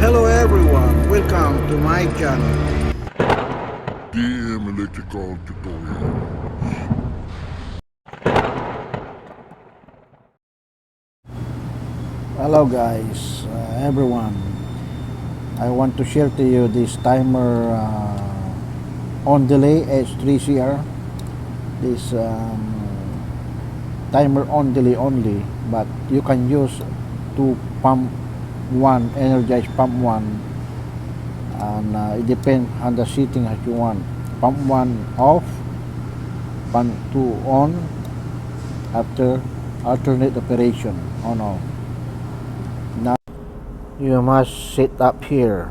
Hello everyone, welcome to my channel. DM Electrical Tutorial. Hello guys, everyone. I want to share to you this timer on delay H3CR. This timer on delay only, but you can use to pump one, energize pump one, and it depends on the setting that you want. Pump one off, pump two on, after alternate operation on off. Now you must set up here.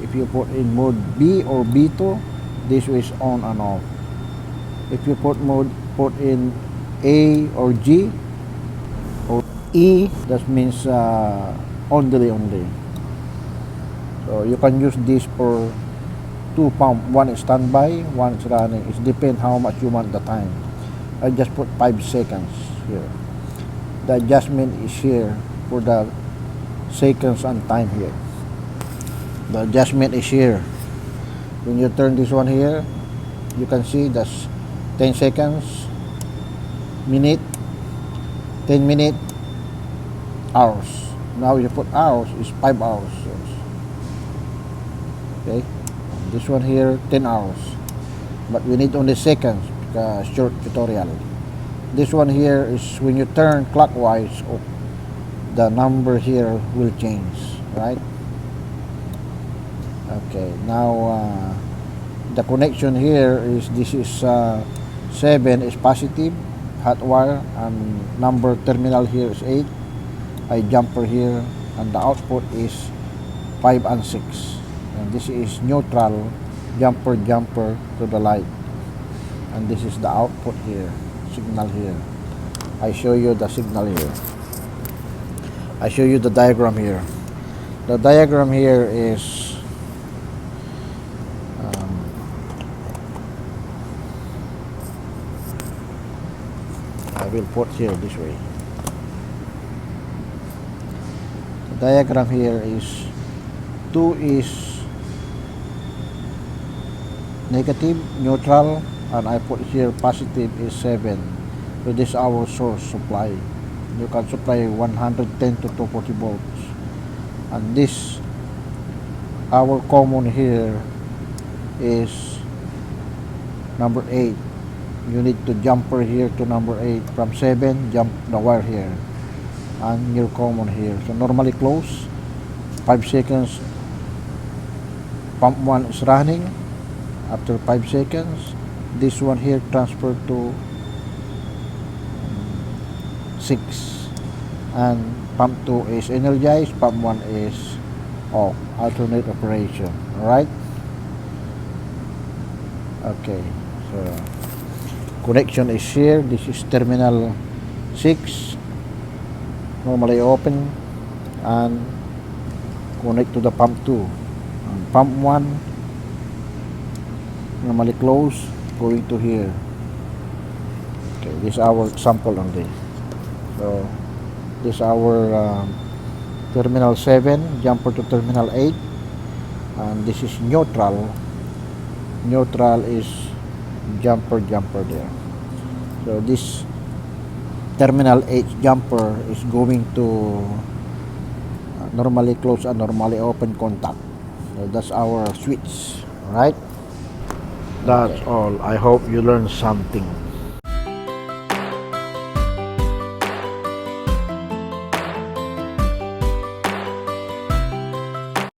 If you put in mode B or B2, this is on and off. If you put in A or G or E, that means on delay only. So you can use this for two pump. One is standby, one is running. It depends how much you want the time. I just put 5 seconds here. The adjustment is here for the seconds and time here. The adjustment is here. When you turn this one here, you can see that's 10 seconds, minute, 10 minute, hours. Now you put hours, is 5 hours. Okay, this one here 10 hours, but we need only seconds because short tutorial. This one here is when you turn clockwise, the number here will change, right? Okay, now the connection here is, this is 7 is positive hot wire, and number terminal here is 8. I jumper here, and the output is 5 and 6, and this is neutral, jumper to the light, and this is the output here, signal here. I show you the signal here. I show you the diagram here. The diagram here is I will put here this way. The diagram here is 2 is negative, neutral, and I put here positive is 7. So this is our source supply. You can supply 110 to 240 volts, and this our common here is number 8. You need to jumper here to number 8. From 7, jump the wire here, and your common here. So normally close, 5 seconds, pump 1 is running. After 5 seconds, this one here transfer to 6, and pump 2 is energized, pump 1 is off, alternate operation. Alright, okay, so connection is here. This is terminal 6, normally open, and connect to the pump 2, and pump 1 normally close, going to here. Okay, this is our example only. So this is our terminal 7, jumper to terminal 8, and this is neutral. Neutral is jumper there. So this terminal 8 jumper is going to normally close and normally open contact. So that's our switch, right? That's all. I hope you learned something.